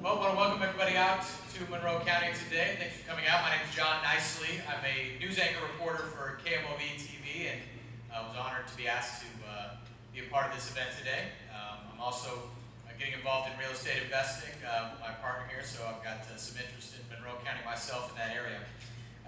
Well, I want to welcome everybody out to Monroe County today. Thanks for coming out. My name is John Nicely. I'm a news anchor reporter for KMOV TV, and I was honored to be asked to be a part of this event today. I'm also getting involved in real estate investing with my partner here, so I've got some interest in Monroe County myself in that area.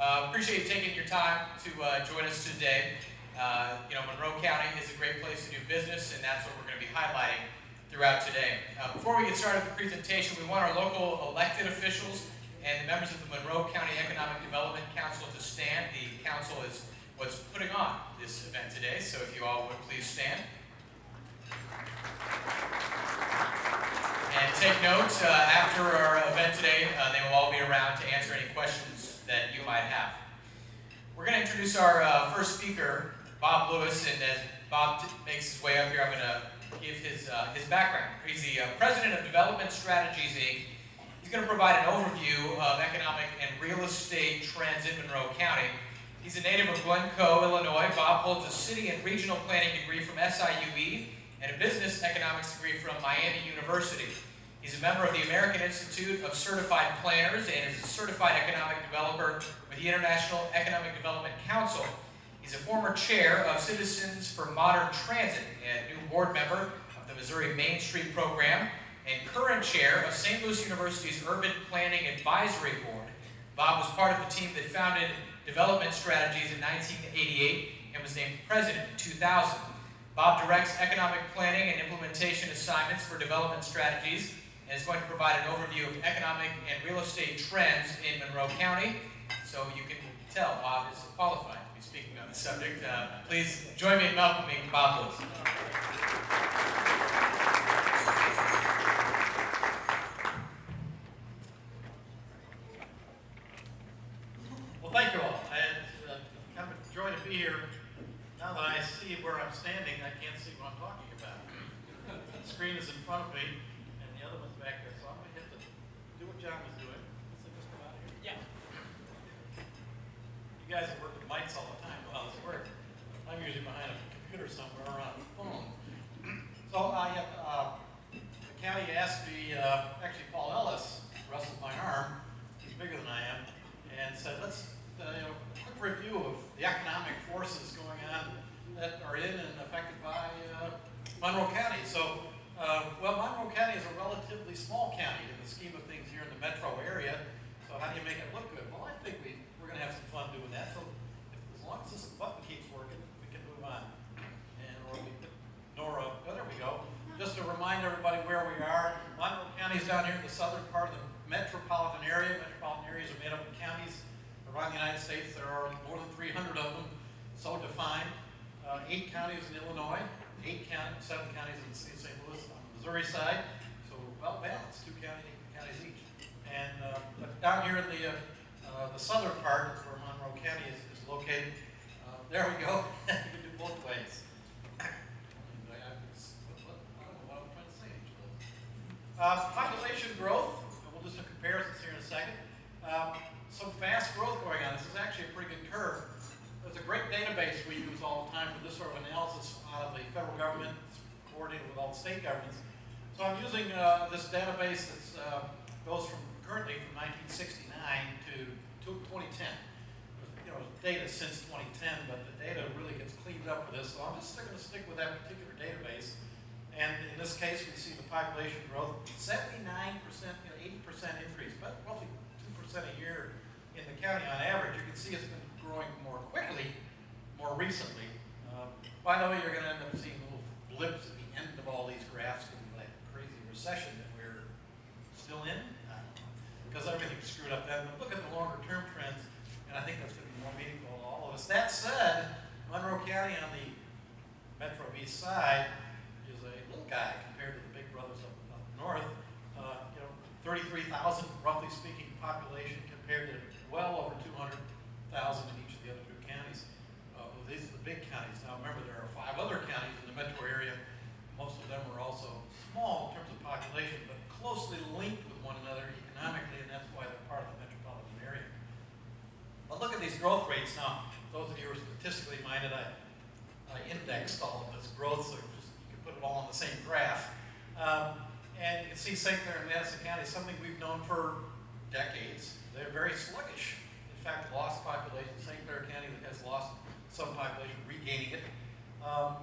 Appreciate you taking your time to join us today. Monroe County is a great place to do business, and that's what we're going to be highlighting throughout today. Before we get started with the presentation, we want our local elected officials and the members of the Monroe County Economic Development Council to stand. The council is what's putting on this event today, so if you all would please stand. And take note, after our event today, they will all be around to answer any questions that you might have. We're going to introduce our first speaker, Bob Lewis, and as Bob makes his way up here, I'm going to give his background. He's the president of Development Strategies, Inc. He's going to provide an overview of economic and real estate trends in Monroe County. He's a native of Glencoe, Illinois. Bob holds a city and regional planning degree from SIUE and a business economics degree from Miami University. He's a member of the American Institute of Certified Planners and is a certified economic developer with the International Economic Development Council. He's a former chair of Citizens for Modern Transit and new board member of the Missouri Main Street Program and current chair of St. Louis University's Urban Planning Advisory Board. Bob was part of the team that founded Development Strategies in 1988 and was named president in 2000. Bob directs economic planning and implementation assignments for Development Strategies and is going to provide an overview of economic and real estate trends in Monroe County. So you can tell Bob is qualified to be speaking on the subject. Please join me in welcoming Bob Lewis. Well, thank you all. It's kind of a joy to be here. Now that I see where I'm standing, I can't see what I'm talking about. The screen is in front of me, and the other one's back there, so I'm going to have to do what John was doing. Let's just come out here. Yeah. You guys have worked with mics all the time. Well, it's work. I'm usually behind a computer somewhere or on a phone. So the county asked me, actually Paul Ellis wrestled my arm, he's bigger than I am, and said, let's a quick review of the economic forces going on that are in and affected by Monroe County. So, Monroe County is a relatively small county in the scheme of things here in the metro area. So how do you make it look good? Well, I think we're going to have some fun doing that. So as long as this button keeps working, we can move on. And or we put Nora, oh, there we go. Just to remind everybody where we are, Monroe County is down here in the southern part of the metropolitan area. Metropolitan areas are made up of counties around the United States. There are more than 300 of them, so defined. 8 counties in Illinois, 7 counties in the city of St. Louis on the Missouri side. So we're well balanced, 2 counties each. And but down here in the southern part, where Monroe County is located, there we go. You can do both ways. I don't know what I'm trying to say. Population growth. We'll do some comparisons here in a second. Some fast growth going on. This is actually a pretty good curve. There's a great database we use all the time for this sort of analysis out of the federal government. It's coordinated with all the state governments. So I'm using this database that goes from currently from 1969 to 2010. Data since 2010, but the data really gets cleaned up for this. So I'm just going to stick with that particular database. And in this case, we see the population growth, 79%, 80% increase, but roughly 2% a year in the county on average. You can see it's been growing more quickly, more recently. By the way, you're going to end up seeing little blips at the end of all these graphs because of that crazy recession that we're still in, because everything's screwed up then. But look at the longer term trends, and I think that's going to be more meaningful to all of us. That said, Monroe County on the Metro East side is a little guy compared to the big brothers up north. 33,000, roughly speaking, population compared to well over 200,000 in each of the other 2 counties. These are the big counties. Now remember, there are 5 other counties in the metro area. Most of them are also small in terms of population, but closely linked with one another economically, and that's why they're part of the metropolitan area. But look at these growth rates now. Those of you who are statistically minded, I indexed all of this growth so you can put it all on the same graph. And you can see St. Clair and Madison County, something we've known for decades. They're very sluggish. In fact, lost population. St. Clair County has lost some population, regaining it.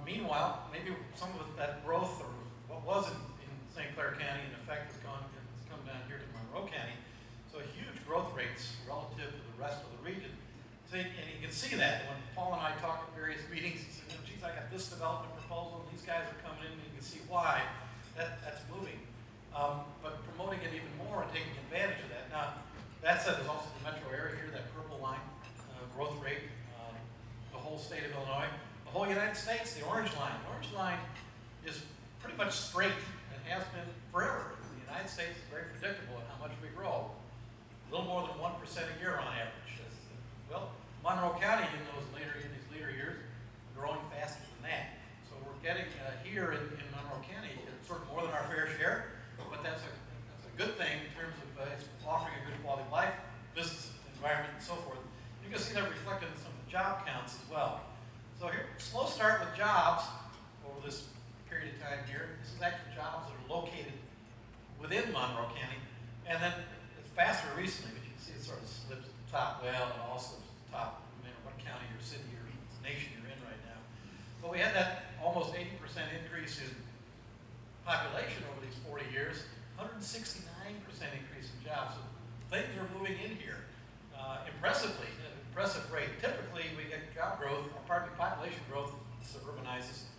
Meanwhile, maybe some of that growth, or what was in St. Clair County, in effect, has come down here to Monroe County. So huge growth rates relative to the rest of the region. So, and you can see that when Paul and I talk at various meetings, he said, geez, I got this development proposal, and these guys are coming in, and you can see why that's moving. But promoting it even more and taking advantage of that. Now, that said, there's also the metro area here, that purple line, growth rate, the whole state of Illinois, the whole United States, the orange line. The orange line is pretty much straight and has been forever. The United States is very predictable in how much we grow. A little more than 1% a year on average. Well, Monroe County in these later years, growing faster than that. So we're getting here in Monroe County sort of more than our fair share, but that's a good thing in terms of it's offering a good quality of life, business environment, and so forth. You can see that reflected in some of the job counts as well. So here, slow start with jobs over this period of time here. This is actually jobs that are located within Monroe County, and then it's faster recently, but you can see it sort of slips at the top. Well, it all slips at the top, no matter what county or city or nation you're in right now. But we had that almost 80% increase in population over these 40 years, 169% increase in jobs. So things are moving in here impressively, at an impressive rate. Typically, we get job growth, or pardon me, population growth suburbanizes,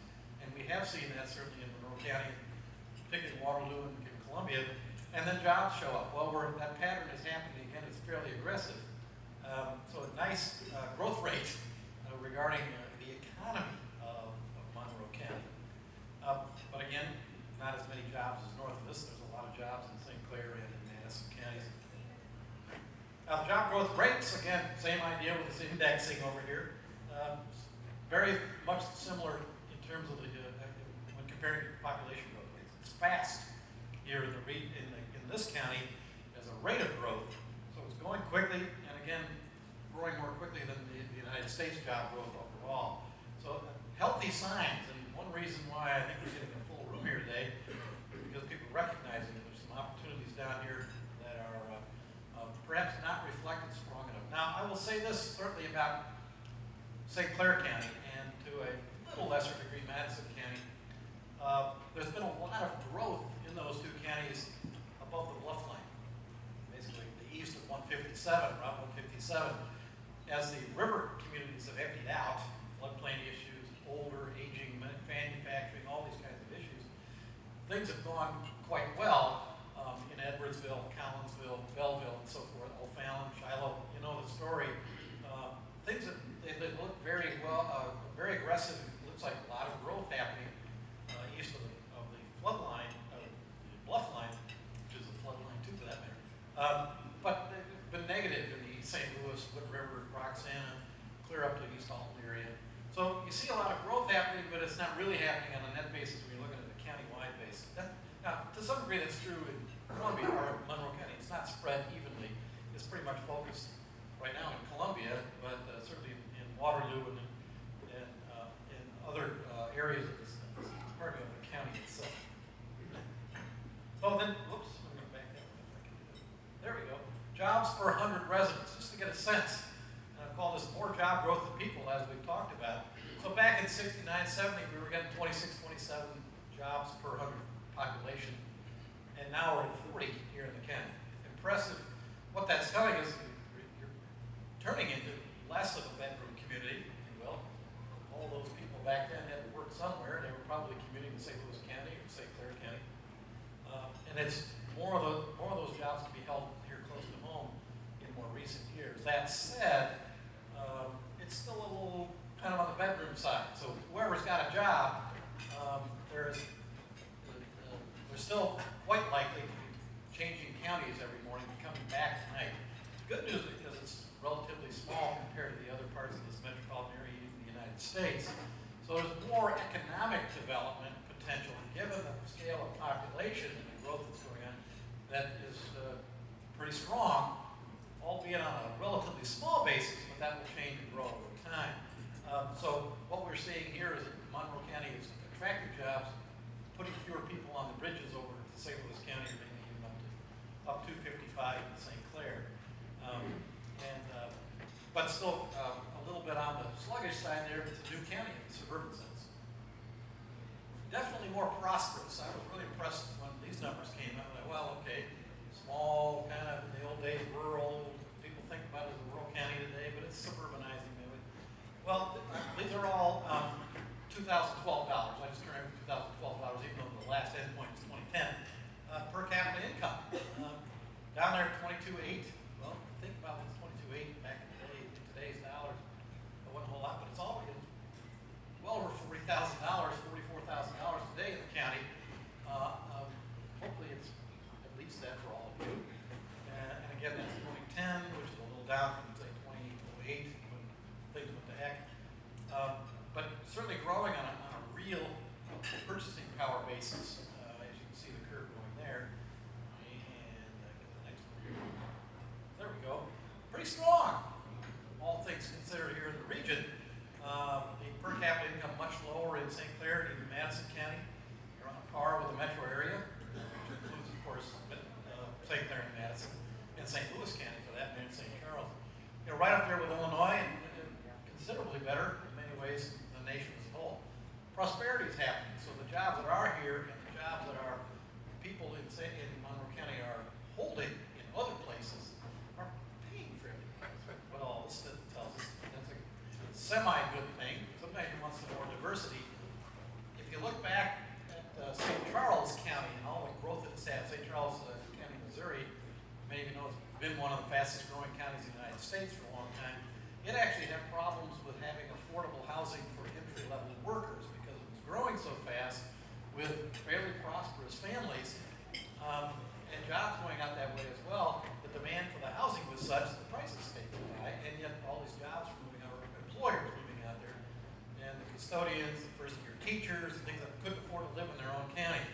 and we have seen that certainly in Monroe County, particularly in Waterloo and in Columbia, and then jobs show up. Well, that pattern is happening again. It's fairly aggressive. So a nice growth rate regarding the economy of Monroe County. But again, not as many jobs as north of this. There's a lot of jobs in St. Clair and in Madison counties. Now, job growth rates, again, same idea with this indexing over here. Very much similar in terms of when comparing population growth rates. It's fast here in this county as a rate of growth. So it's going quickly, and again, growing more quickly than the United States job growth overall. So healthy signs, and one reason why I think we're getting a full room here today is because people are recognizing that there's some opportunities down here that are perhaps not reflected strong enough. Now, I will say this certainly about St. Clair County, and to a little lesser degree Madison County. There's been a lot of growth in those two counties above the bluff line, basically the east of 157, Route 157. As the river communities have emptied out, floodplain issues, older, aging, manufacturing, all these kinds of issues, things have gone quite well in Edwardsville, Collinsville, Belleville, and so forth, O'Fallon, Shiloh. You know the story. Things that they look very well, very aggressive. It looks like a lot of growth happening east of the flood line, the bluff line, which is a flood line too, for that matter. But they've been negative in the St. Louis, Wood River, Roxana, clear up to East Alton area. So you see a lot of growth happening, but it's not really happening on a net basis when you're looking at the county-wide basis. Now, to some degree, that's true in Columbia or Monroe County. It's not spread evenly. It's pretty much focused right now in Columbia, but certainly in Waterloo and in other areas of this part of the county itself. So then, whoops, I'm going to back that one if I can do it. There we go. Jobs per 100 residents, just to get a sense. And I've called this more job growth than people, as we've talked about. So back in 69, 70, we were getting 26, 27 jobs per 100 population. And now we're at 40 here in the county. Impressive. What that's telling us, you're turning into less of a bedroom community, if you will. All those people back then had to work somewhere. They were probably commuting to St. Louis County or St. Clair County. And it's more of those jobs can be held here close to home in more recent years. That said, it's still a little kind of on the bedroom side. So whoever's got a job, they're still quite likely to be changing counties every morning and coming back at night. Good news because it's relatively small compared to the other parts of this metropolitan area in the United States. So there's more economic development potential given the scale of population and the growth that's going on that is pretty strong, albeit on a relatively small basis, but that will change and grow over time. So what we're seeing here is that Monroe County is attracting jobs, putting fewer people on the bridges over to St. Louis still a little bit on the sluggish side there, but it's a new county in the suburban sense. Definitely more prosperous. I was really impressed when these numbers came out. Like, well, okay, small, kind of in the old days, rural. People think about it as a rural county today, but it's suburbanizing maybe. Well, these are all 2012 dollars. I just turned over 2012 dollars, even though the last endpoint is 2010. Per capita income. Down there, 22.8. Well, think about what's 22.8 back in the day. In today's dollars, it wasn't a whole lot, but it's all well over $40,000, $44,000 today in the county. Hopefully, it's at least that for all of you. And again, that's 2010, which is a little down from say 2008 when things went to heck. But certainly growing on a real purchasing power basis. As you can see the curve going there. And get the next one here. There we go. Pretty strong, all things considered here in the region. The per capita income much lower in St. Clair and in Madison County. They're on par with the metro area, which includes, of course, St. Clair and Madison, and St. Louis County for that matter, St. Charles. You know, right up there with Illinois, and considerably better in many ways than the nation as a whole. Prosperity is happening, so the jobs that are here and the jobs that our people in Monroe County are holding in other places are paying fairly well. That's what all this tells us. That's a semi-good thing. Sometimes you want some more diversity. If you look back at St. Charles County and all the growth that it's had, St. Charles County, Missouri, many of you know it's been one of the fastest growing counties in the United States for a long time. It actually had problems with having affordable housing for entry-level workers because it was growing so fast with fairly prosperous families and jobs going out that way as well. The demand for the housing was such that the prices stayed too high, and yet all these jobs were moving out, employers moving out there, and the custodians, the first-year teachers, and things that couldn't afford to live in their own county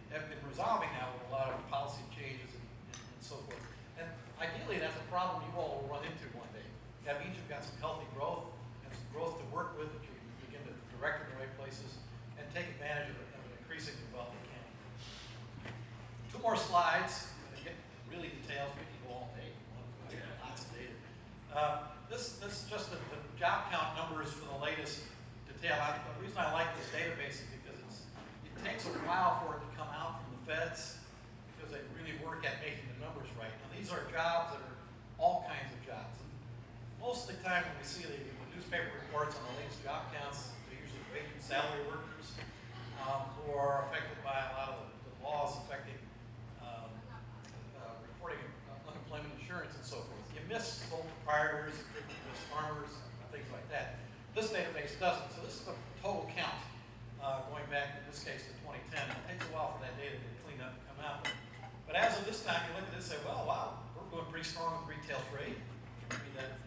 have been resolving now with a lot of policy changes and so forth. And ideally, that's a problem you all will run into one day. That means you've got some healthy growth and some growth to work with that you can begin to direct in the right places and take advantage of an increasingly wealthy county. Two more slides. They get really detailed. We can go all day. Lots of data. This is just the job count numbers for the latest detail. The reason I like this database is because it takes a while for it to come out from the feds because they really work at making the numbers right. Now these are jobs that are all kinds of jobs. Most of the time when we see the newspaper reports on the latest job counts, they're usually wage and salary workers who are affected by a lot of the laws affecting reporting unemployment insurance and so forth. You miss sole proprietors, you miss farmers, things like that. This database doesn't. So this is the total count going back, in this case, to 2010. It takes a while for that data to clean up and come out. But as of this time, you look at this and say, well, wow, we're going pretty strong with retail trade. Maybe that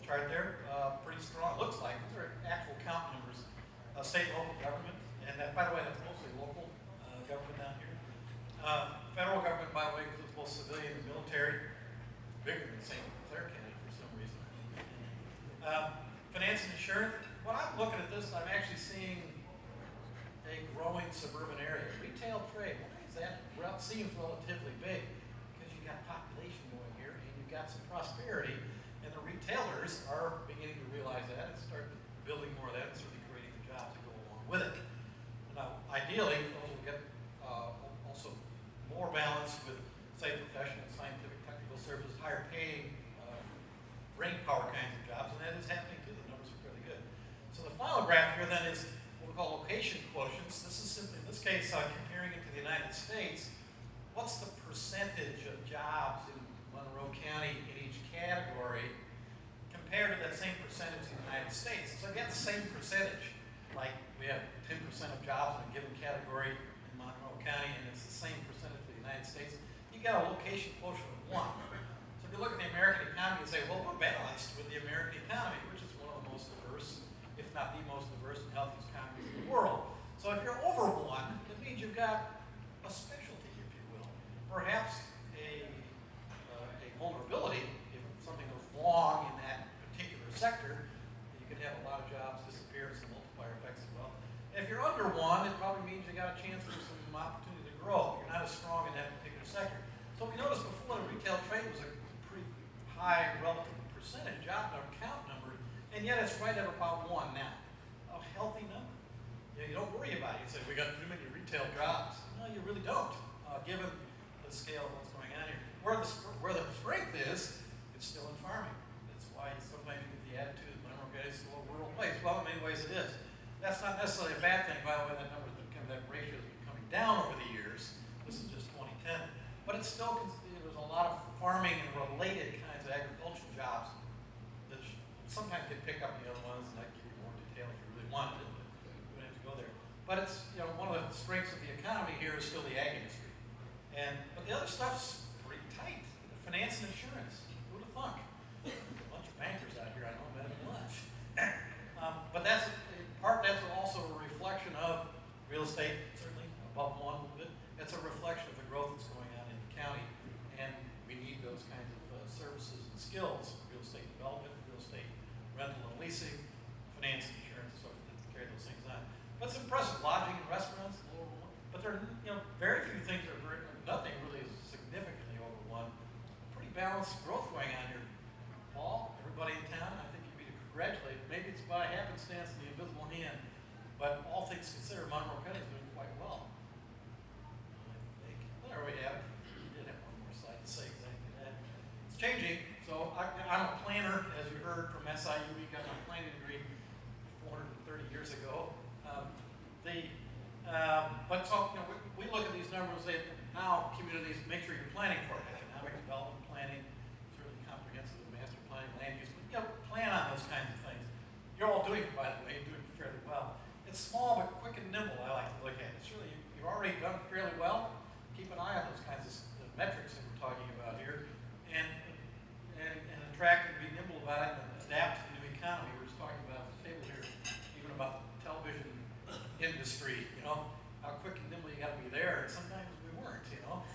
chart there, pretty strong. Looks like these are actual count numbers. State and local government, and that, by the way, that's mostly local government down here. Federal government, by the way, includes both civilian and military. Bigger than St. Clair County for some reason. Finance and insurance. When I'm looking at this, I'm actually seeing a growing suburban area. Retail trade. Why is that? Well, it seems relatively big because you've got population going here, and you've got some prosperity. And the retailers are beginning to realize that and start building more of that and certainly creating the jobs that go along with it. Now, ideally, those will get also more balance with, say, professional, scientific, technical services, higher paying, brain power kinds of jobs, and that is happening too. The numbers are fairly good. So the final graph here then is what we call location quotients. This is simply, in this case, comparing it to the United States. What's the percentage of jobs in Monroe County in each category compared to that same percentage in the United States? So you have the same percentage, like we have 10% of jobs in a given category in Monroe County, and it's the same percentage for the United States. You got a location quotient of 1. So if you look at the American economy and say, well, we're balanced with the American economy, which is one of the most diverse, if not the most diverse and healthiest economies in the world. So if you're over 1, it means you've got a specialty, if you will. Perhaps a vulnerability, if something goes wrong in that particular sector, you could have a lot of jobs disappear, some multiplier effects as well. And if you're under 1, it probably means you got a chance for some opportunity to grow. You're not as strong in that particular sector. So we noticed before the retail trade was a pretty high relative percentage, job number, count number, and yet it's right at about 1 now. A healthy number. You don't worry about it. You say, we got too many retail jobs. No, you really don't, given the scale of what's going on here. Where the strength is, it's still in farming. That's why sometimes you get the attitude that Monroe County is still a rural place. Well, in many ways it is. That's not necessarily a bad thing. By the way, that ratio has been coming down over the years. This is just 2010. But it's still, there's a lot of farming and related kinds of agricultural jobs that sometimes get picked up in the other ones, and I give you more detail if you really wanted it, but we don't have to go there. But it's, one of the strengths of the economy here is still the ag industry. But the other stuff's pretty tight. Finance and insurance. Who'd have thunk? There's a bunch of bankers out here, I know, I'm having lunch. But that's, part that's also a reflection of real estate, certainly above 1 a little bit. It's a reflection of the growth that's going on in the county, and we need those kinds of services and skills, real estate development, real estate rental and leasing, finance and insurance, so forth, to carry those things on. But it's impressive, lodging and restaurants, but there are very few things that are nothing really is significantly over 1. Pretty balanced growth going on here. Paul, everybody in town, I think you'd be to congratulate. Maybe it's by happenstance and the invisible hand, but all things considered, Monroe County is doing quite well. I think. There we have it. We did have one more slide to say exactly that. It's changing. So I'm a planner, as you heard from SIU. We got my planning degree 430 years ago. But so we look at these numbers. Now communities, make sure you're planning for it. Economic development planning, certainly comprehensive master planning, land use. But plan on those kinds of things. You're all doing it, by the way, doing it fairly well. It's small but quick and nimble. I like to look at it. Surely you've already done fairly well. Keep an eye on those kinds of metrics that we're talking about here, and attract and be nimble about it and adapt to the new economy. We're just talking about the table here, even about the television industry. How quick and nimble you got to be there. And sometimes we weren't.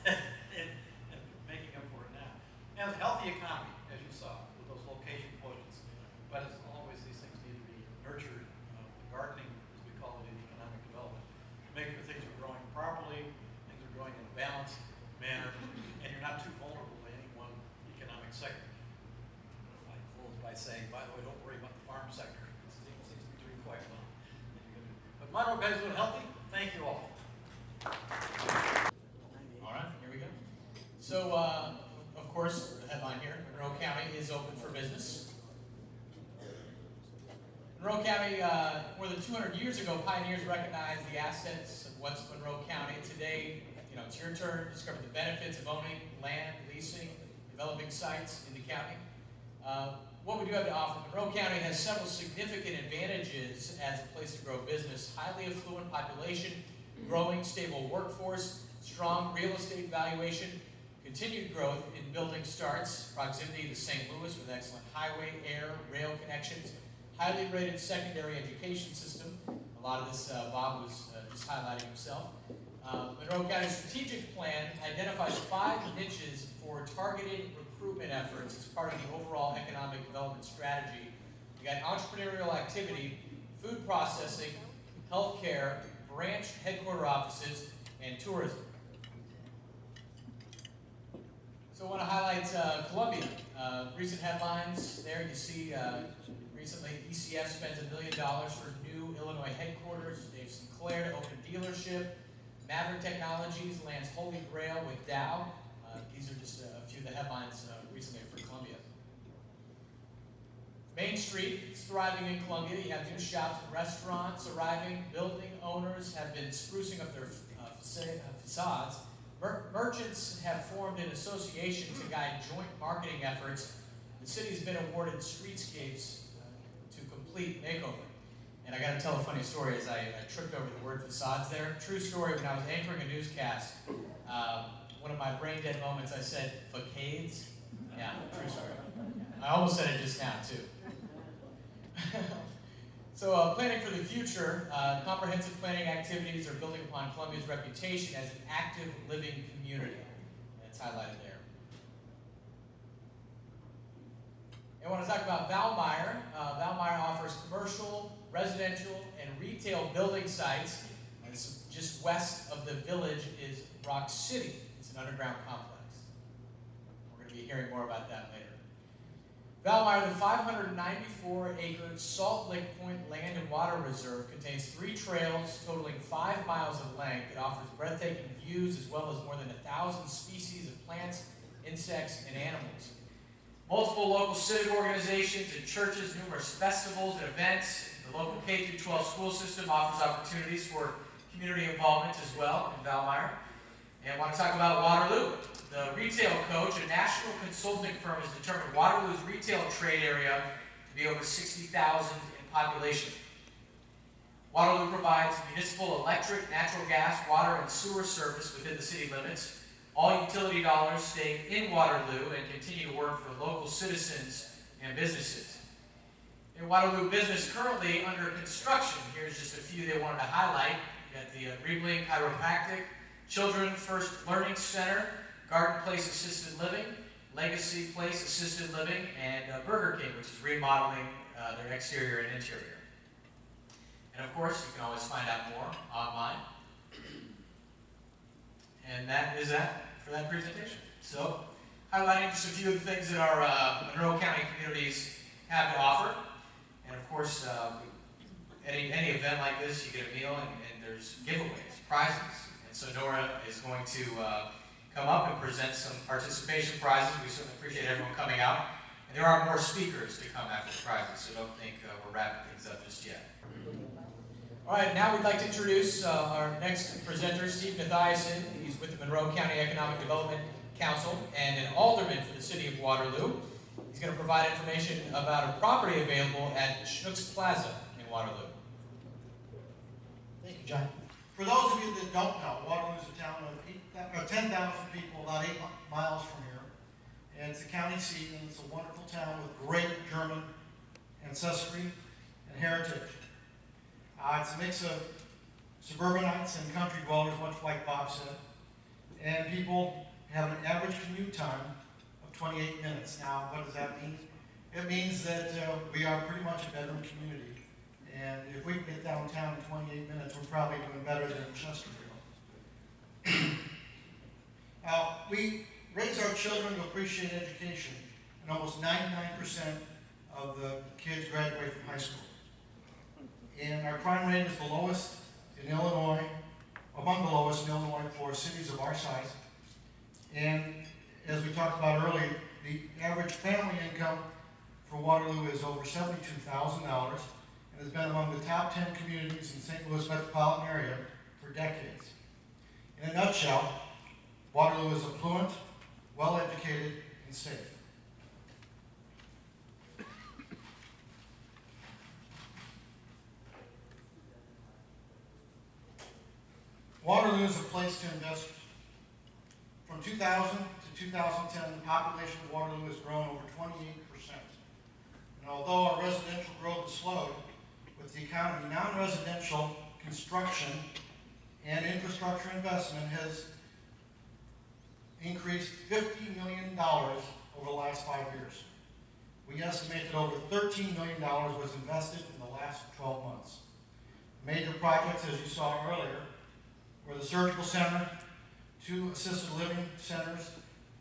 and making up for it now. Now, it's a healthy economy, as you saw, with those location quotients. But as always, these things need to be nurtured. The gardening, as we call it in economic development, make sure things are growing properly, things are growing in a balanced manner, and you're not too vulnerable to any one economic sector. I close by saying, by the way, don't worry about the farm sector. It seems to be doing quite well. But Monroe guys doing healthy. Thank you all. All right, here we go. So, of course, the headline here, Monroe County is open for business. Monroe County, more than 200 years ago, pioneers recognized the assets of what's Monroe County. Today, it's your turn to discover the benefits of owning land, leasing, developing sites in the county. What we do have to offer, Monroe County has several significant advantages as a place to grow business: highly affluent population, growing stable workforce, strong real estate valuation, continued growth in building starts, proximity to St. Louis with excellent highway, air, rail connections, highly rated secondary education system. A lot of this Bob was just highlighting himself. Monroe County's strategic plan identifies 5 niches for targeted recruitment efforts as part of the overall economic development strategy. We got entrepreneurial activity, food processing, healthcare, branch headquarter offices, and tourism. So I want to highlight Columbia. Recent headlines there, you see recently ECF spends $1 million for new Illinois headquarters. Dave Sinclair to open a dealership. Maverick Technologies lands Holy Grail with Dow. These are just a few of the headlines recently for Columbia. Main Street is thriving in Columbia. You have new shops and restaurants arriving. Building owners have been sprucing up their facades. Merchants have formed an association to guide joint marketing efforts. The city has been awarded streetscapes to complete makeover. And I got to tell a funny story as I tripped over the word facades there. True story, when I was anchoring a newscast, one of my brain dead moments, I said, facades? Yeah, true story. I almost said it just now, too. So planning for the future, comprehensive planning activities are building upon Columbia's reputation as an active living community. That's highlighted there. I want to talk about Valmeyer. Valmeyer offers commercial, residential, and retail building sites. And just west of the village is Rock City. It's an underground complex. We're going to be hearing more about that later. Valmeyer, the 594-acre Salt Lick Point Land and Water Reserve contains 3 trails totaling 5 miles of length. It offers breathtaking views as well as more than 1,000 species of plants, insects, and animals. Multiple local civic organizations and churches, numerous festivals and events. The local K-12 school system offers opportunities for community involvement as well in Valmeyer. And I want to talk about Waterloo. The Retail Coach, a national consulting firm, has determined Waterloo's retail trade area to be over 60,000 in population. Waterloo provides municipal electric, natural gas, water, and sewer service within the city limits. All utility dollars stay in Waterloo and continue to work for local citizens and businesses. In Waterloo business currently under construction, here's just a few they wanted to highlight. You got the Rebling Chiropractic, Children First Learning Center, Garden Place Assisted Living, Legacy Place Assisted Living, and Burger King, which is remodeling their exterior and interior. And of course, you can always find out more online. And that is that for that presentation. So, highlighting just a few of the things that our Monroe County communities have to offer. And of course, any event like this, you get a meal and there's giveaways, prizes. And so Nora is going to come up and present some participation prizes. We certainly appreciate everyone coming out. And there are more speakers to come after the prizes, so don't think we're wrapping things up just yet. All right, now we'd like to introduce our next presenter, Steve Mathiasen. He's with the Monroe County Economic Development Council and an alderman for the city of Waterloo. He's going to provide information about a property available at Schnucks Plaza in Waterloo. Thank you, John. For those of you that don't know, Waterloo is a town of 10,000 people, about 8 miles from here. And it's a county seat, and it's a wonderful town with great German ancestry and heritage. It's a mix of suburbanites and country dwellers, much like Bob said. And people have an average commute time of 28 minutes. Now, what does that mean? It means that we are pretty much a bedroom community. And if we can get downtown in 28 minutes, we're probably doing better than Chesterfield. We raise our children to appreciate education, and almost 99% of the kids graduate from high school. And our crime rate is the lowest in Illinois, among the lowest in Illinois for cities of our size. And as we talked about earlier, the average family income for Waterloo is over $72,000 and has been among the top 10 communities in St. Louis metropolitan area for decades. In a nutshell, Waterloo is affluent, well-educated, and safe. Waterloo is a place to invest. From 2000 to 2010, the population of Waterloo has grown over 28%. And although our residential growth has slowed with the economy, non-residential construction and infrastructure investment has increased $50 million over the last 5 years. We estimate that over $13 million was invested in the last 12 months. Major projects, as you saw earlier, were the surgical center, 2 assisted living centers,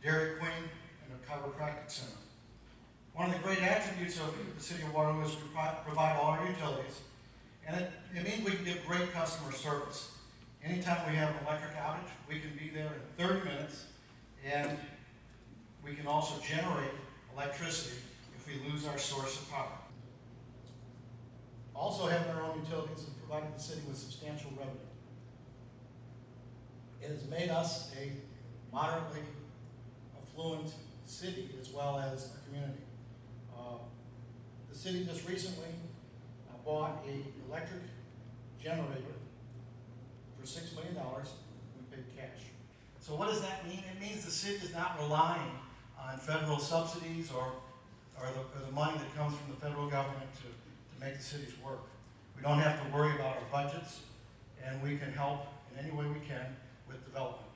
Dairy Queen, and a chiropractic center. One of the great attributes of the city of Waterloo is we provide all our utilities, and it means we can give great customer service. Anytime we have an electric outage, we can be there in 30 minutes, and we can also generate electricity if we lose our source of power. Also having our own utilities has provided the city with substantial revenue. It has made us a moderately affluent city as well as a community. The city just recently bought an electric generator for $6 million. We paid cash. So what does that mean? It means the city is not relying on federal subsidies or the money that comes from the federal government to make the cities work. We don't have to worry about our budgets, and we can help in any way we can with development.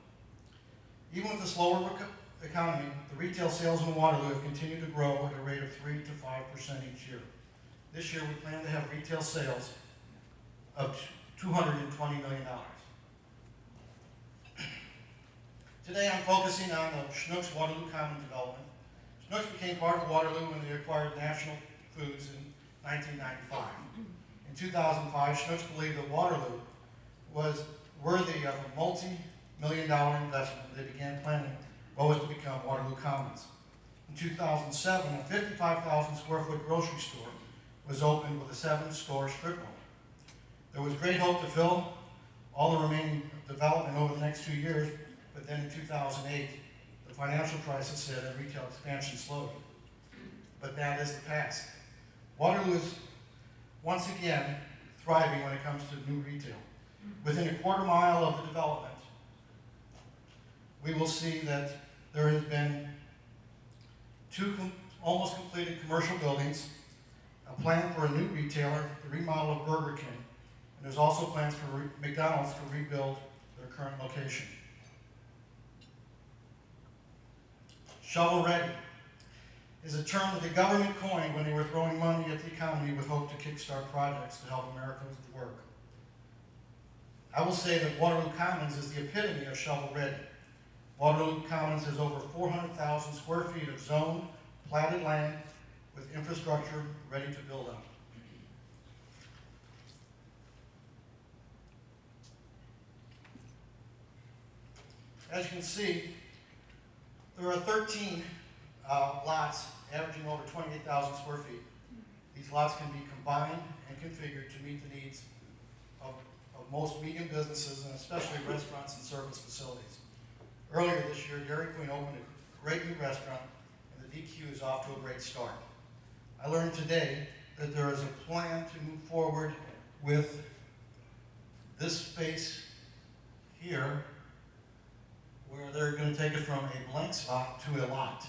Even with the slower economy, the retail sales in Waterloo have continued to grow at a rate of 3 to 5% each year. This year we plan to have retail sales of $220 million. Today I'm focusing on the Schnucks Waterloo Common development. Schnucks became part of Waterloo when they acquired National Foods in 1995. In 2005, Schnucks believed that Waterloo was worthy of a multi-million-dollar investment. They began planning what was to become Waterloo Commons. In 2007, a 55,000 square foot grocery store was opened with a 7-store strip mall. There was great hope to fill all the remaining development over the next 2 years, but then in 2008, the financial crisis hit and retail expansion slowed. But that is the past. Waterloo is once again thriving when it comes to new retail. Within a quarter mile of the development, we will see that there has been 2 almost completed commercial buildings, a plan for a new retailer, the remodel of Burger King, and there's also plans for McDonald's to rebuild their current location. Shovel ready is a term that the government coined when they were throwing money at the economy with hope to kickstart projects to help Americans work. I will say that Waterloo Commons is the epitome of shovel ready. Waterloo Commons has over 400,000 square feet of zoned, platted land with infrastructure ready to build on. As you can see, there are 13 lots averaging over 28,000 square feet. These lots can be combined and configured to meet the needs of most medium businesses and especially restaurants and service facilities. Earlier this year, Dairy Queen opened a great new restaurant and the DQ is off to a great start. I learned today that there is a plan to move forward with this space here where they're going to take it from a blank spot to a lot.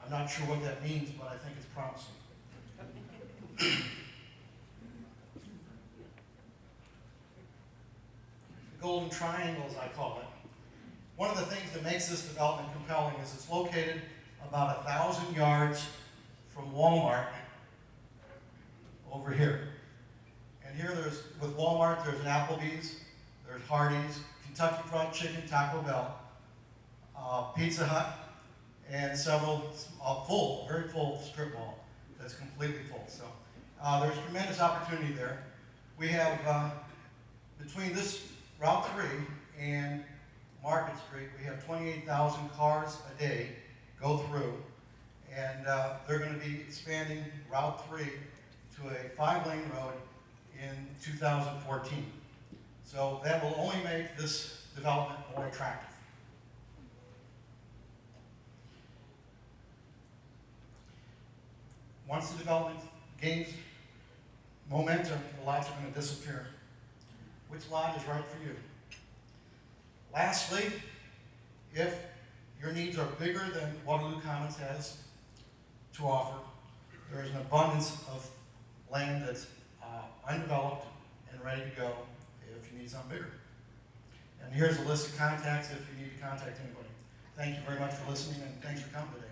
I'm not sure what that means, but I think it's promising. The Golden Triangle, as I call it. One of the things that makes this development compelling is it's located about 1,000 yards from Walmart over here. And here with Walmart, there's an Applebee's, there's Hardee's, Kentucky Fried Chicken, Taco Bell, Pizza Hut, and several very full strip mall that's completely full. So there's tremendous opportunity there. We have, between this Route 3 and Market Street, we have 28,000 cars a day go through, and they're going to be expanding Route 3 to a 5-lane road in 2014. So that will only make this development more attractive. Once the development gains momentum, the lots are going to disappear. Which lot is right for you? Lastly, if your needs are bigger than Waterloo Commons has to offer, there is an abundance of land that's undeveloped and ready to go if you need something bigger. And here's a list of contacts if you need to contact anybody. Thank you very much for listening, and thanks for coming today.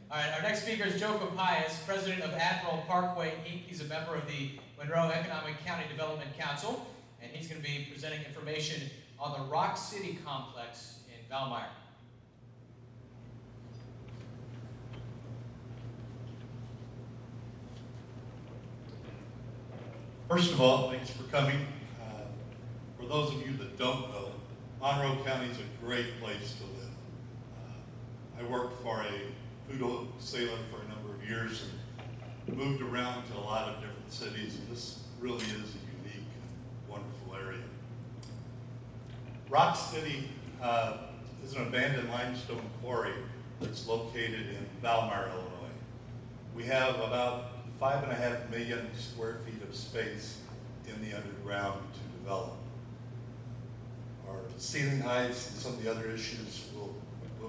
All right, our next speaker is Joe Kopias, president of Admiral Parkway, Inc. He's a member of the Monroe Economic County Development Council, and he's going to be presenting information on the Rock City Complex in Valmeyer. First of all, thanks for coming. For those of you that don't know, Monroe County is a great place to live. I worked for a food wholesaler for a number of years and moved around to a lot of different cities, and this really is a unique and wonderful area. Rock City is an abandoned limestone quarry that's located in Valmeyer, Illinois. We have about 5.5 million square feet of space in the underground to develop. Our ceiling heights and some of the other issues we'll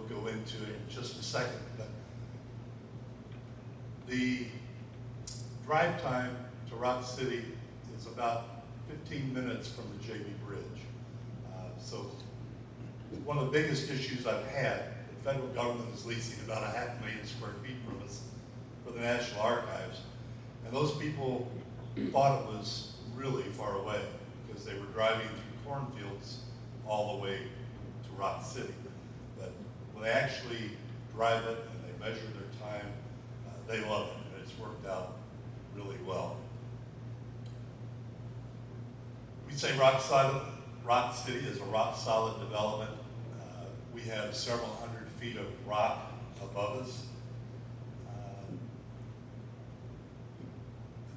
go into in just a second. But the drive time to Rock City is about 15 minutes from the JB Bridge. So one of the biggest issues I've had, the federal government is leasing about 500,000 square feet from us for the National Archives. And those people thought it was really far away because they were driving through cornfields all the way to Rock City. when they actually drive it and they measure their time, they love it, and it's worked out really well. We say Rock City is a rock-solid development. We have several hundred feet of rock above us.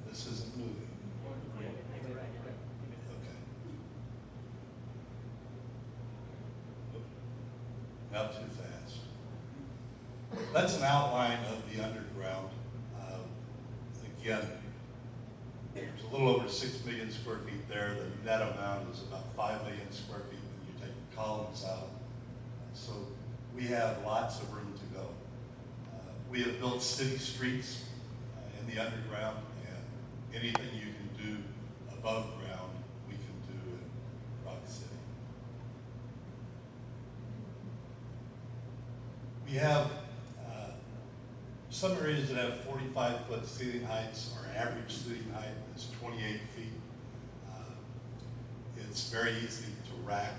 This isn't moving. Okay. Not too fast. That's an outline of the underground. Again, there's a little over 6 million square feet there. The net amount is about 5 million square feet when you take the columns out. So we have lots of room to go. We have built city streets in the underground, and anything you can do above ground, we can do in Rock City. We have some areas that have 45-foot ceiling heights. Our average ceiling height is 28 feet. It's very easy to rack.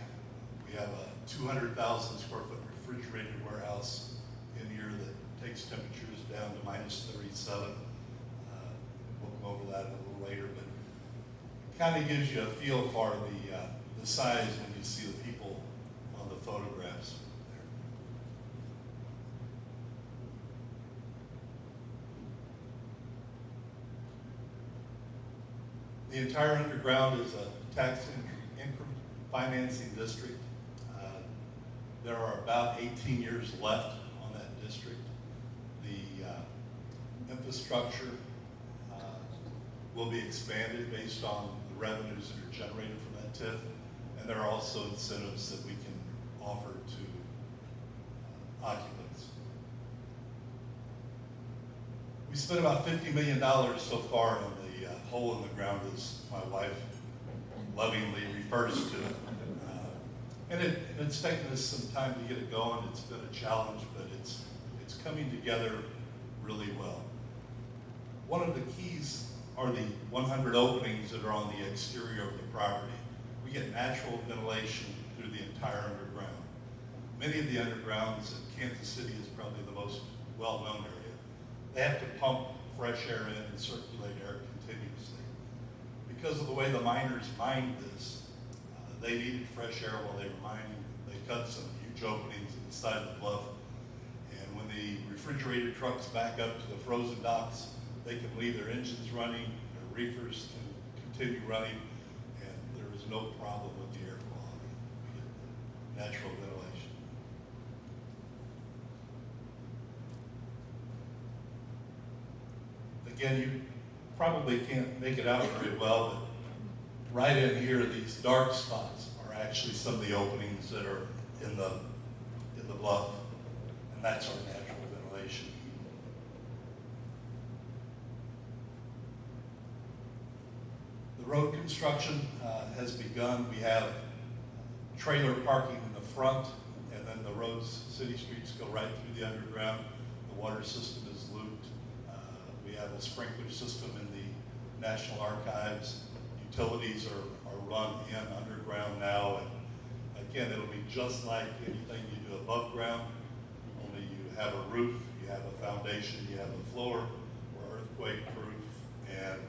We have a 200,000 square foot refrigerated warehouse in here that takes temperatures down to -37. We'll go over that a little later, but it kind of gives you a feel for the size when you see the people on the photographs there. The entire underground is a tax increment financing district. There are about 18 years left on that district. The infrastructure will be expanded based on the revenues that are generated from that TIF, and there are also incentives that we can offer to occupants. We spent about $50 million so far on the hole in the ground, as my wife lovingly refers to it. And it's taken us some time to get it going. It's been a challenge, but it's coming together really well. One of the keys are the 100 openings that are on the exterior of the property. We get natural ventilation through the entire underground. Many of the undergrounds in Kansas City is probably the most well-known area. They have to pump fresh air in and circulate air continuously. Because of the way the miners mined this, they needed fresh air while they were mining. They cut some huge openings in the side of the bluff. And when the refrigerated trucks back up to the frozen docks, they can leave their engines running, their reefers can continue running, and there is no problem with the air quality. We get natural ventilation. Again, you probably can't make it out very well, but right in here, these dark spots are actually some of the openings that are in the bluff, and that's our natural ventilation. The road construction has begun. We have trailer parking in the front, and then the roads, city streets go right through the underground. The water system is looped. We have a sprinkler system in the National Archives. Utilities are run in underground now, and again, it'll be just like anything you do above ground, only you have a roof, you have a foundation, you have a floor, we're earthquake proof, and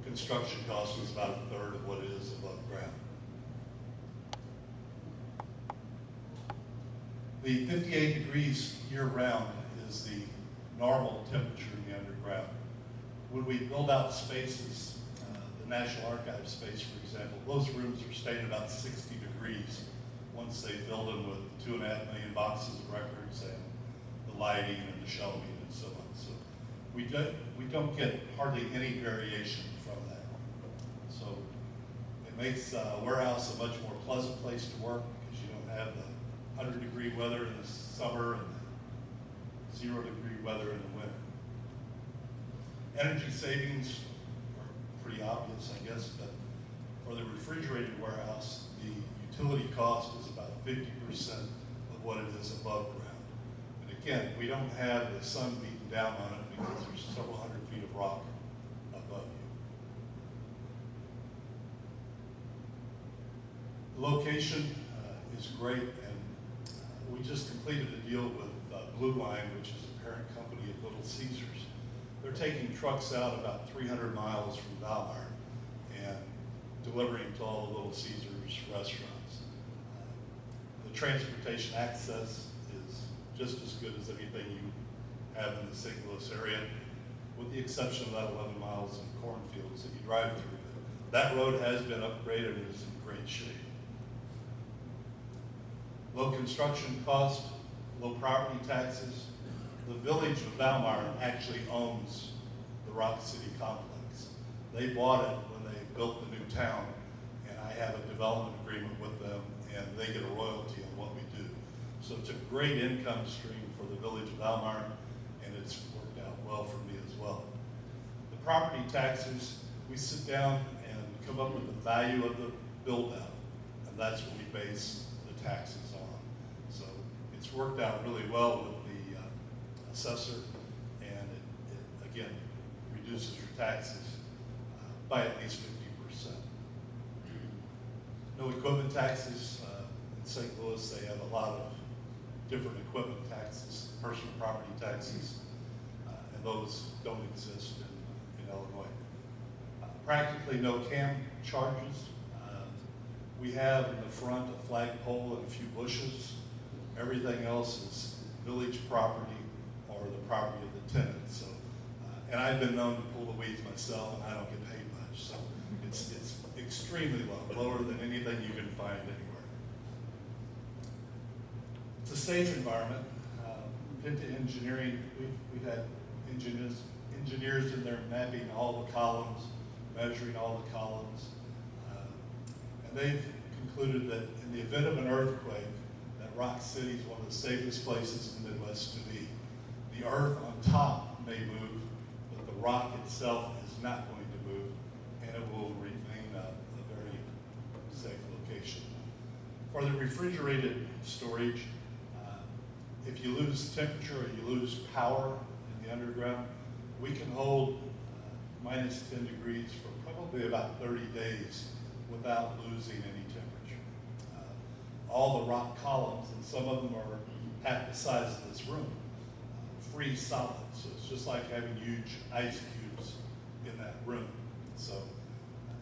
construction cost is about a third of what it is above ground. The 58 degrees year-round is the normal temperature in the underground. When we build out spaces, the National Archives space, for example, those rooms are staying about 60 degrees once they fill them with 2.5 million boxes of records and the lighting and the shelving and so on. So we don't get hardly any variation from that. So it makes a warehouse a much more pleasant place to work because you don't have the 100-degree weather in the summer and the 0-degree weather in the winter. Energy savings are pretty obvious, I guess, but for the refrigerated warehouse, the utility cost is about 50% of what it is above ground. And again, we don't have the sun beating down on it because there's several hundred feet of rock above you. The location is great, and we just completed a deal with Blue Line, which is a parent company of Little Caesars. They're taking trucks out about 300 miles from Valmar and delivering to all the Little Caesars restaurants. The transportation access is just as good as anything you have in the St. Louis area, with the exception of that 11 miles of cornfields that you drive through. That road has been upgraded and is in great shape. Low construction cost, low property taxes. The village of Valmar actually owns the Rock City complex. They bought it when they built the new town, and I have a development agreement with them, and they get a royalty on what we do. So it's a great income stream for the village of Valmar, and it's worked out well for me as well. The property taxes, we sit down and come up with the value of the build-out, and that's what we base the taxes on. So it's worked out really well with the assessor, and it again reduces your taxes by at least 50%. No equipment taxes. In St. Louis, they have a lot of different equipment taxes, personal property taxes, and those don't exist in Illinois. Practically no CAM charges. We have in the front a flagpole and a few bushes. Everything else is village property or the property of the tenant. So, and I've been known to pull the weeds myself, and I don't get paid much. So it's extremely low, lower than anything you can find anywhere. It's a safe environment. Into engineering, we've had engineers in there mapping all the columns, measuring all the columns, and they've concluded that in the event of an earthquake, that Rock City is one of the safest places in the Midwest to be. The earth on top may move, but the rock itself is not going to move, and it will remain a very safe location. For the refrigerated storage, if you lose temperature or you lose power in the underground, we can hold minus 10 degrees for probably about 30 days without losing any temperature. All the rock columns, and some of them are half the size of this room, freeze solid. So it's just like having huge ice cubes in that room. So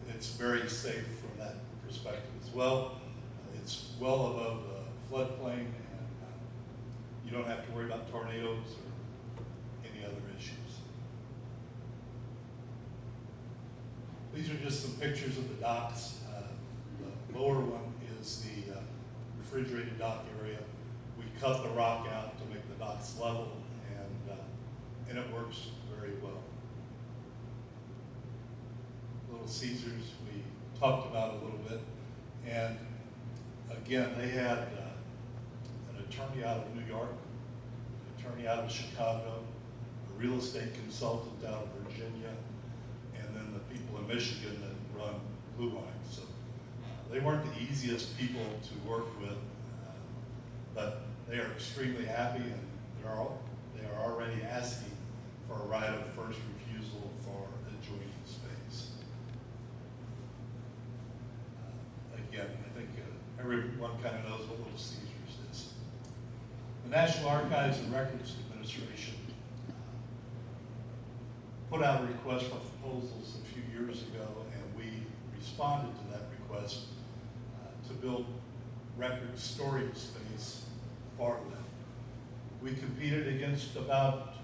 it's very safe from that perspective as well. It's well above the floodplain, and you don't have to worry about tornadoes or any other issues. These are just some pictures of the docks. The lower one is the refrigerated dock area. We cut the rock out to make the docks level, and it works very well. Little Caesars, we talked about a little bit, and again, they had an attorney out of New York, an attorney out of Chicago, a real estate consultant out of Virginia, and then the people in Michigan that run Blue Line. So they weren't the easiest people to work with, but they are extremely happy, and they are already asking for a right of first refusal for adjoining space. Again, I think everyone kind of knows what Little Caesars is. The National Archives and Records Administration put out a request for proposals a few years ago, and we responded to that request to build record storage space for them. We competed against about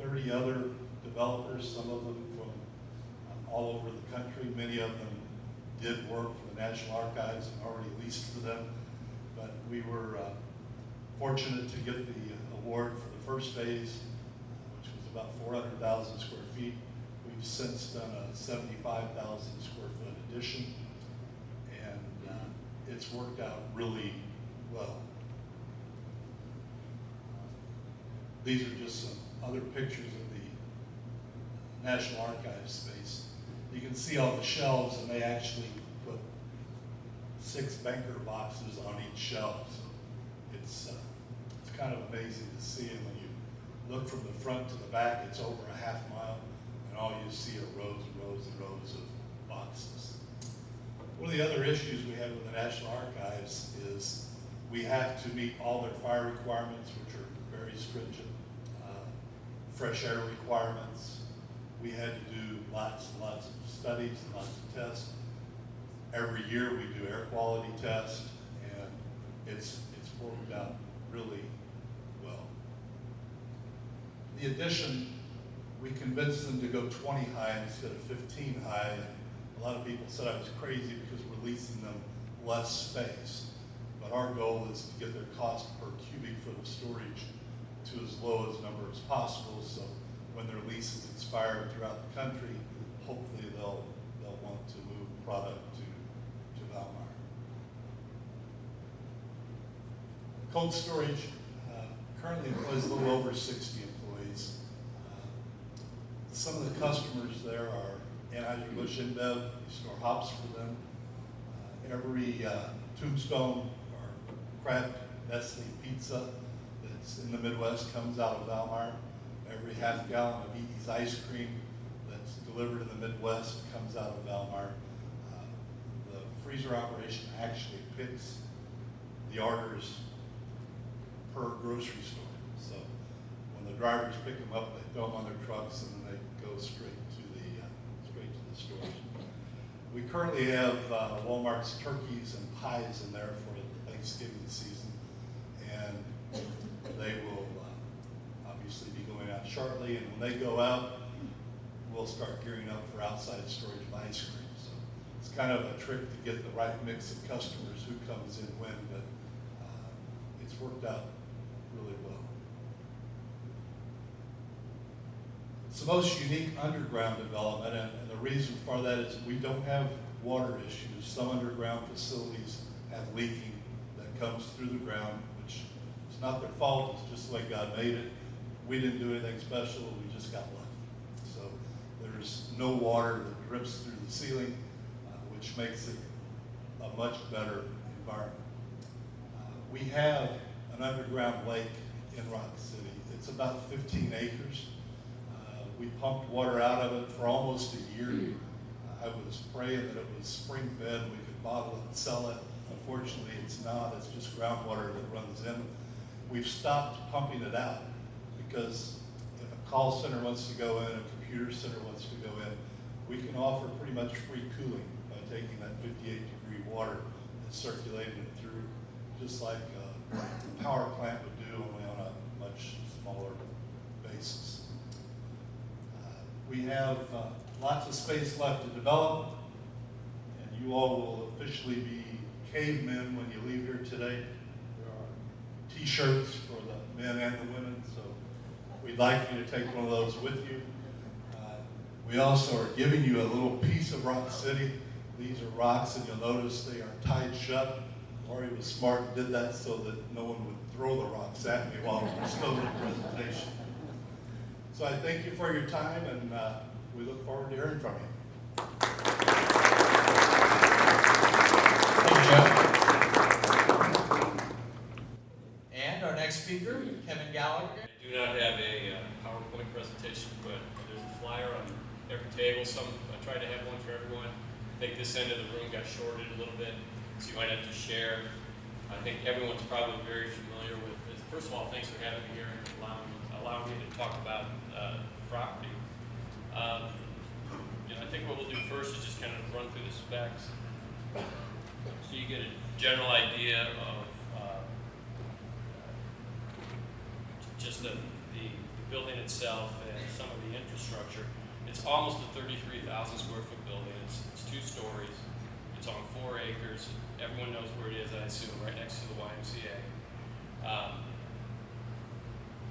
30 other developers, some of them from all over the country. Many of them did work for the National Archives and already leased for them, but we were fortunate to get the award for the first phase, which was about 400,000 square feet. We've since done a 75,000 square foot addition, and it's worked out really well. These are just some other pictures of the National Archives space. You can see all the shelves, and they actually put 6 banker boxes on each shelf. So it's kind of amazing to see. And when you look from the front to the back, it's over a half mile, and all you see are rows and rows and rows of boxes. One of the other issues we have with the National Archives is We have to meet all their fire requirements, which are very stringent. Fresh air requirements. We had to do lots and lots of studies and lots of tests. Every year we do air quality tests, and it's worked out really well. The addition, we convinced them to go 20 high instead of 15 high. And a lot of people said I was crazy because we're leasing them less space. But our goal is to get their cost per cubic foot of storage to as low as number as possible, so when their leases expire throughout the country, hopefully they'll want to move product to Valmar. Cold storage currently employs a little over 60 employees. Some of the customers there are Anheuser-Busch InBev. We store hops for them. Every Tombstone or Kraft Nestle pizza that's in the Midwest comes out of Valmar. Every half gallon of Edie's ice cream that's delivered in the Midwest comes out of Valmar. The freezer operation actually picks the orders per grocery store. So when the drivers pick them up, they throw them on their trucks and then they go straight to the stores. We currently have Walmart's turkeys and pies in there for the Thanksgiving season, and they will obviously be going out shortly, and when they go out, we'll start gearing up for outside storage of ice cream. So it's kind of a trick to get the right mix of customers who comes in when, but it's worked out really well. It's the most unique underground development, and the reason for that is we don't have water issues. Some underground facilities have leaking that comes through the ground, which is not their fault, it's just the way God made it. We didn't do anything special, we just got lucky. So there's no water that drips through the ceiling, which makes it a much better environment. We have an underground lake in Rock City. It's about 15 acres. We pumped water out of it for almost a year. I was praying that it was spring fed, we could bottle it and sell it. Unfortunately, it's not. It's just groundwater that runs in. We've stopped pumping it out because if a call center wants to go in, a computer center wants to go in, we can offer pretty much free cooling by taking that 58-degree water and circulating it through, just like a power plant would do, only on a much smaller basis. We have lots of space left to develop, and you all will officially be cavemen when you leave here today. There are t-shirts for the men and the women, so we'd like you to take one of those with you. We also are giving you a little piece of Rock City. These are rocks, and you'll notice they are tied shut. Lori was smart and did that so that no one would throw the rocks at me while we're still in the presentation. So I thank you for your time, and we look forward to hearing from you. Thank you, Jeff. And our next speaker, Kevin Gallagher. I do not have a PowerPoint presentation, but there's a flyer on every table. I tried to have one for everyone. I think this end of the room got shorted a little bit, so you might have to share. I think everyone's probably very familiar with this. First of all, thanks for having me here and allowing me to talk about property. I think what we'll do first is just kind of run through the specs, so you get a general idea of just the building itself and some of the infrastructure. It's almost a 33,000 square foot building. It's 2 stories. It's on 4 acres. Everyone knows where it is, I assume, right next to the YMCA.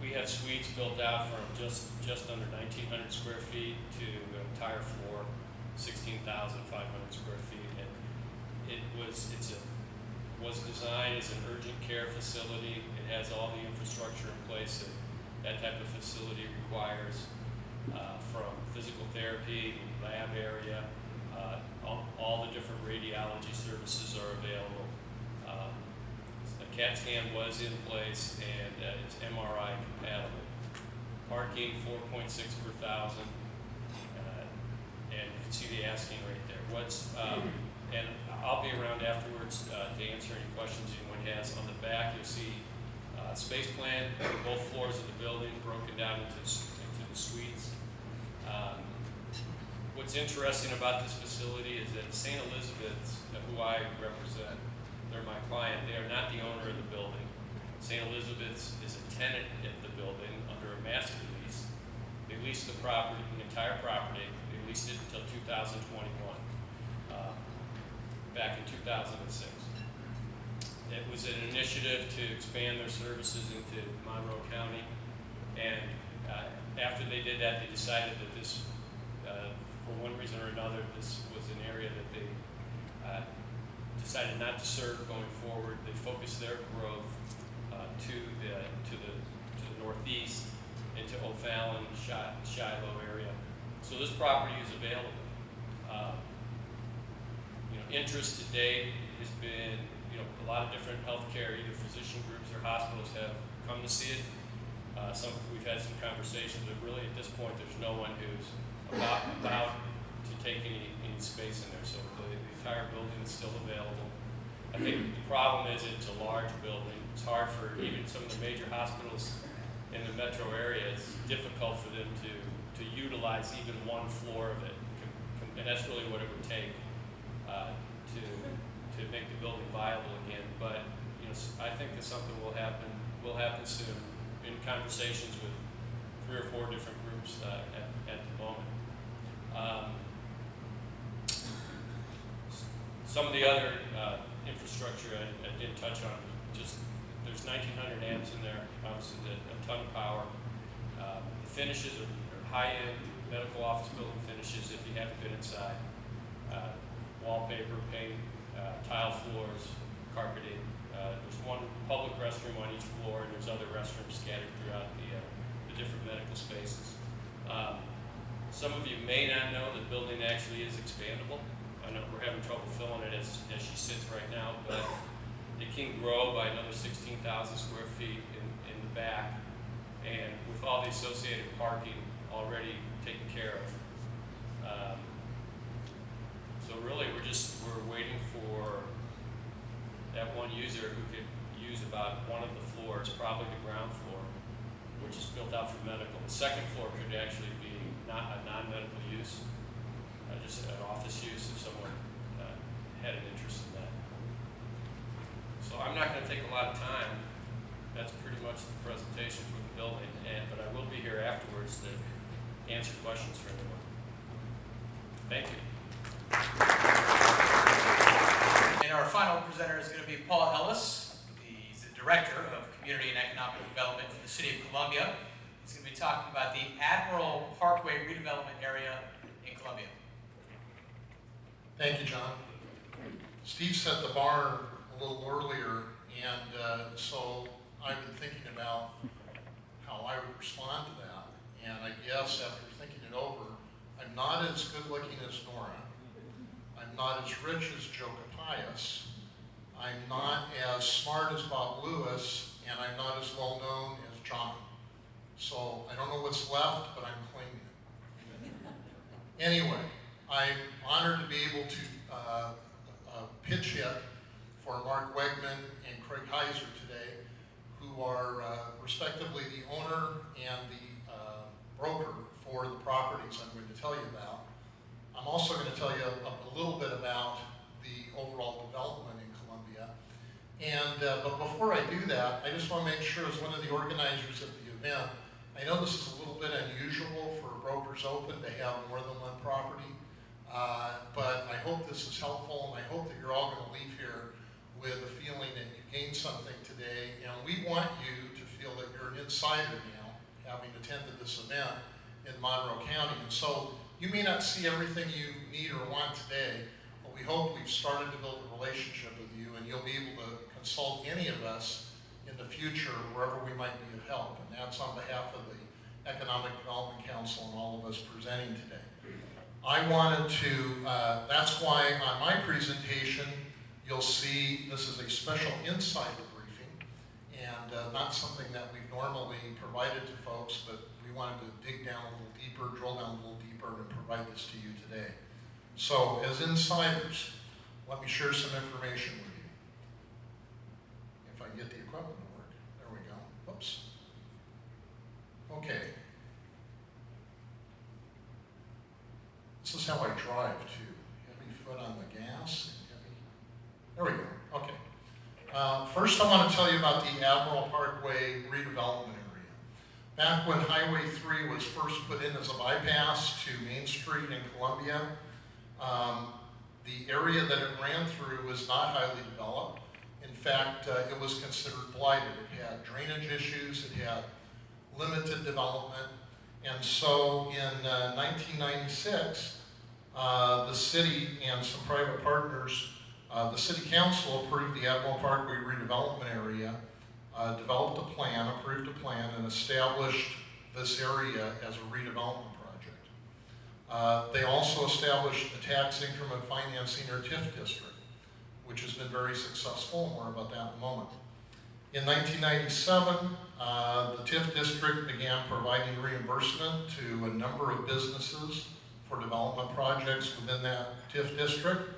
We have suites built out from just under 1,900 square feet to an entire floor, 16,500 square feet. And it was designed as an urgent care facility. It has all the infrastructure in place that type of facility requires, from physical therapy, lab area, all the different radiology services are available. A CAT scan was in place, and it's MRI compatible. Parking 4.6 per thousand, and you can see the asking rate there. And I'll be around afterwards to answer any questions anyone has. On the back, you'll see space plan for both floors of the building broken down into the suites. What's interesting about this facility is that St. Elizabeth's, who I represent, they're my client, they are not the owner of the building. St. Elizabeth's is a tenant of the building under a master lease. They leased the property, the entire property, they leased it until 2021, back in 2006. It was an initiative to expand their services into Monroe County, and after they did that, they decided that this, for one reason or another, this was an area that they decided not to serve going forward. They focused their growth to the northeast, into O'Fallon, Shiloh area. So this property is available. Interest to date has been, a lot of different healthcare, either physician groups or hospitals have come to see it. We've had some conversations, but really at this point, there's no one who's about to take any space in there. So the entire building is still available. I think the problem is it's a large building. It's hard for even some of the major hospitals in the metro area. It's difficult for them to utilize even one floor of it. And that's really what it would take to make the building viable again. But I think that something will happen soon in conversations with 3 or 4 different groups at the moment. Some of the other infrastructure I did touch on, just there's 1,900 amps in there, obviously a ton of power. The finishes are high-end medical office building finishes if you haven't been inside. Wallpaper, paint, tile floors, carpeting. There's one public restroom on each floor, and there's other restrooms scattered throughout the different medical spaces. Some of you may not know the building actually is expandable. I know we're having trouble filling it as she sits right now, but it can grow by another 16,000 square feet in the back, and with all the associated parking already taken care of. So really, we're waiting for that one user who could use about one of the floors, probably the ground floor, which is built out for medical. The second floor could actually be not a non-medical use, just an office use if someone had an interest in that. So I'm not going to take a lot of time. That's pretty much the presentation for the building, but I will be here afterwards to answer questions for anyone. Thank you. And our final presenter is going to be Paul Ellis. He's the Director of Community and Economic Development for the City of Columbia. He's going to be talking about the Admiral Parkway redevelopment area in Columbia. Thank you, John. Steve set the bar a little earlier, and so I've been thinking about how I would respond to that. And I guess after thinking it over, I'm not as good looking as Nora. I'm not as rich as Joe Capias. I'm not as smart as Bob Lewis, and I'm not as well known as John. So I don't know what's left, but I'm claiming it. Anyway, I'm honored to be able to pitch it for Mark Wegman and Craig Heiser today, who are respectively the owner and the broker for the properties I'm going to tell you about. I'm also going to tell you a little bit about the overall development in Columbia. And but before I do that, I just want to make sure, as one of the organizers of the event, I know this is a little bit unusual for Brokers Open to have more than one property, but I hope this is helpful, and I hope that you're all going to leave here with a feeling that you gained something today. And we want you to feel that you're an insider now, having attended this event in Monroe County. And so you may not see everything you need or want today, but we hope we've started to build a relationship with you, and you'll be able to consult any of us in the future wherever we might be of help. And that's on behalf of the Economic Development Council and all of us presenting today. I wanted to, that's why on my presentation, you'll see this is a special insider briefing, and not something that we've normally provided to folks, but we wanted to dig down a little deeper, drill down a little deeper, and provide this to you today. So, as insiders, let me share some information with you. If I can get the equipment to work. There we go. Whoops. Okay. This is how I drive too. Heavy foot on the gas. There we go. Okay. First, I want to tell you about the Admiral Parkway redevelopment area. Back when Highway 3 was first put in as a bypass to Main Street in Columbia, the area that it ran through was not highly developed. In fact, it was considered blighted. It had drainage issues, it had limited development, and so in 1996, the city and some private partners, the city council approved the Admiral Parkway redevelopment area, developed a plan, approved a plan, and established this area as a redevelopment project. They also established a tax increment financing or TIF district, which has been very successful, and more about that in a moment. In 1997, the TIF district began providing reimbursement to a number of businesses for development projects within that TIF district.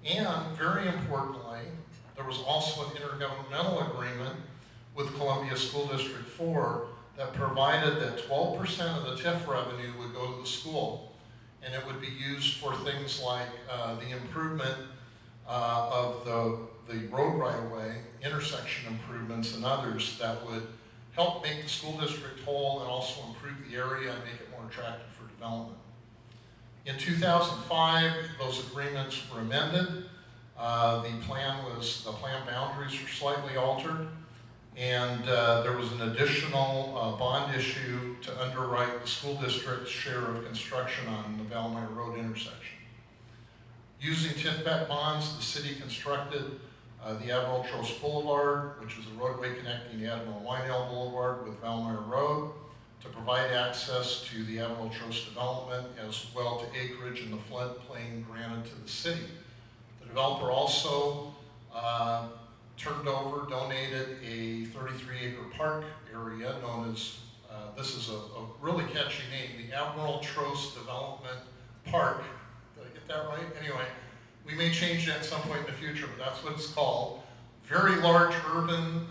And very importantly, there was also an intergovernmental agreement with Columbia School District 4 that provided that 12% of the TIF revenue would go to the school, and it would be used for things like the improvement of the road right-of-way, intersection improvements, and others that would help make the school district whole and also improve the area and make it more attractive for development. In 2005, those agreements were amended. The plan boundaries were slightly altered, and there was an additional bond issue to underwrite the school district's share of construction on the Valmeyer Road intersection. Using TIF-backed bonds, the city constructed the Admiral Trost Boulevard, which is a roadway connecting the Admiral Wynell Boulevard with Valmeyer Road, to provide access to the Admiral Trost development as well to acreage in the floodplain granted to the city. The developer also donated a 33-acre park area known as, this is a really catchy name, the Admiral Trost Development Park. Did I get that right? Anyway, we may change that at some point in the future, but that's what it's called. Very large urban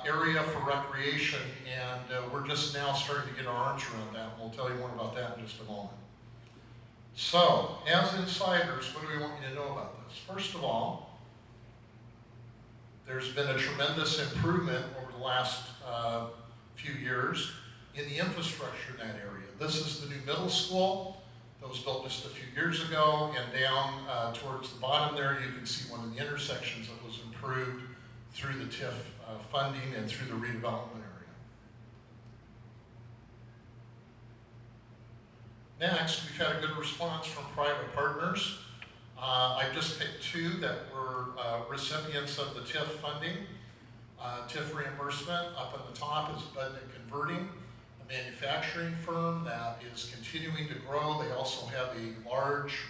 area for recreation, and we're just now starting to get our arms around that. We'll tell you more about that in just a moment. So, as insiders, what do we want you to know about this? First of all, there's been a tremendous improvement over the last few years in the infrastructure in that area. This is the new middle school that was built just a few years ago, and down towards the bottom there you can see one of the intersections that was improved through the TIF funding and through the redevelopment area. Next, we've had a good response from private partners. I just picked two that were recipients of the TIF funding. TIF reimbursement up at the top is Budnick Converting, a manufacturing firm that is continuing to grow. They also have a large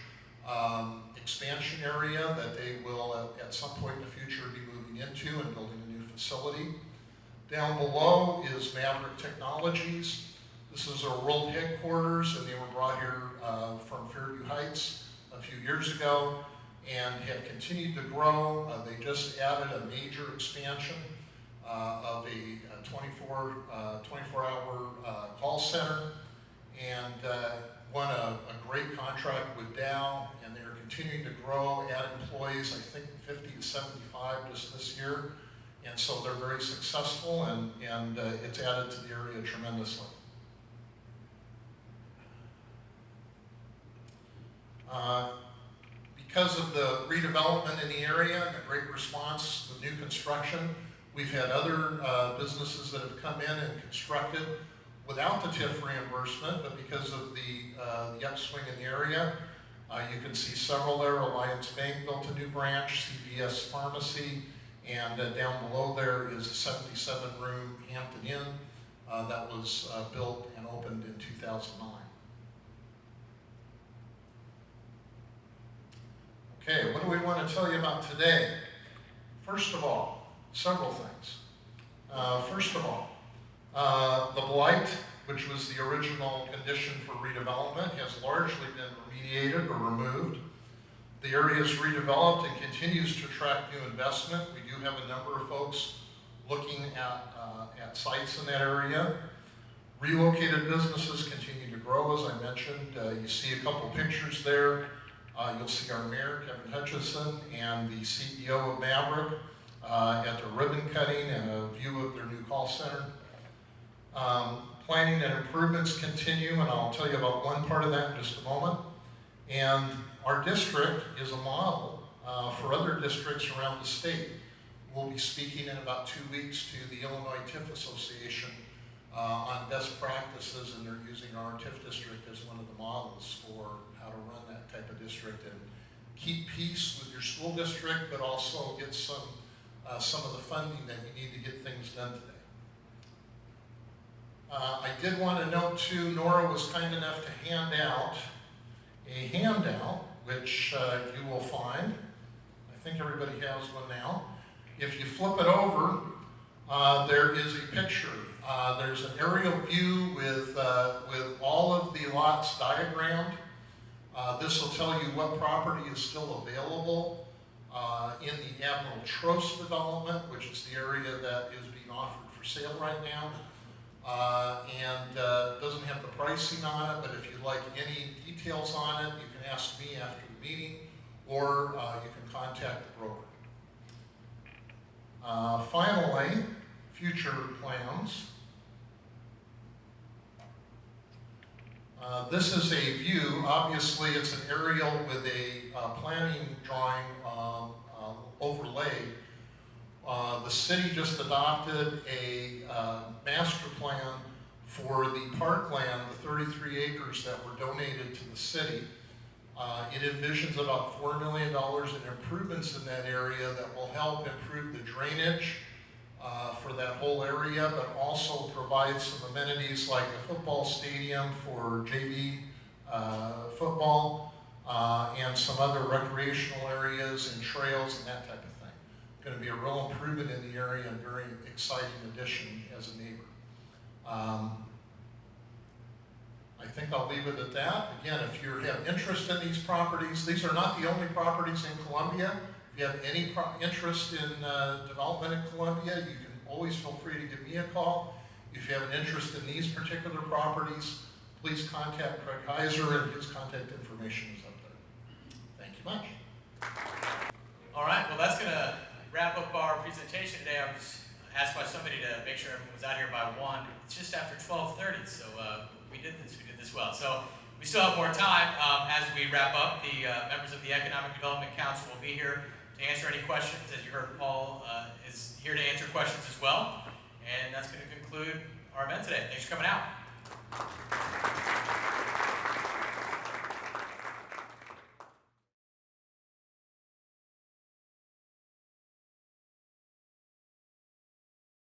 expansion area that they will at some point in the future be moving into and building a new facility. Down below is Maverick Technologies. This is our world headquarters, and they were brought here from Fairview Heights a few years ago and have continued to grow. They just added a major expansion of a 24-hour call center, and won a great contract with Dow, and they're continuing to grow, add employees, I think 50 to 75 just this year, and so they're very successful, and it's added to the area tremendously. Because of the redevelopment in the area and the great response with new construction, we've had other businesses that have come in and constructed without the TIF reimbursement, but because of the upswing in the area. You can see several there. Alliance Bank built a new branch, CVS Pharmacy, and down below there is a 77-room Hampton Inn that was built and opened in 2009. Okay, what do we want to tell you about today? First of all, several things. First of all, the blight, which was the original condition for redevelopment, has largely been remediated or removed. The area is redeveloped and continues to attract new investment. We do have a number of folks looking at sites in that area. Relocated businesses continue to grow, as I mentioned. You see a couple pictures there. You'll see our mayor, Kevin Hutchison, and the CEO of Maverick at the ribbon cutting and a view of their new call center. Planning and improvements continue, and I'll tell you about one part of that in just a moment. And our district is a model for other districts around the state. We'll be speaking in about 2 weeks to the Illinois TIF Association on best practices, and they're using our TIF district as one of the models for how to run that type of district and keep peace with your school district, but also get some of the funding that you need to get things done today. I did want to note too, Nora was kind enough to hand out a handout, which you will find. I think everybody has one now. If you flip it over, there is a picture. There's an aerial view with all of the lots diagrammed. This will tell you what property is still available in the Admiral Trost development, which is the area that is being offered for sale right now. Doesn't have the pricing on it, but if you'd like any details on it, you can ask me after the meeting, or you can contact the broker. Finally, future plans. This is a view. Obviously, it's an aerial with a planning drawing overlay. The city just adopted a master plan for the parkland, the 33 acres that were donated to the city. It envisions about $4 million in improvements in that area that will help improve the drainage for that whole area, but also provide some amenities like a football stadium for JV football and some other recreational areas and trails and that type of thing. Going to be a real improvement in the area and very exciting addition as a neighbor. I think I'll leave it at that. Again, if you have interest in these properties, these are not the only properties in Columbia. If you have any interest in development in Columbia, you can always feel free to give me a call. If you have an interest in these particular properties, please contact Craig Heiser, and his contact information is up there. Thank you much. All right, well, that's going to wrap up our presentation today. I was asked by somebody to make sure everyone was out here by 1. It's just after 12:30, so we did this well. So we still have more time as we wrap up. The members of the Economic Development Council will be here to answer any questions. As you heard, Paul is here to answer questions as well. And that's going to conclude our event today. Thanks for coming out.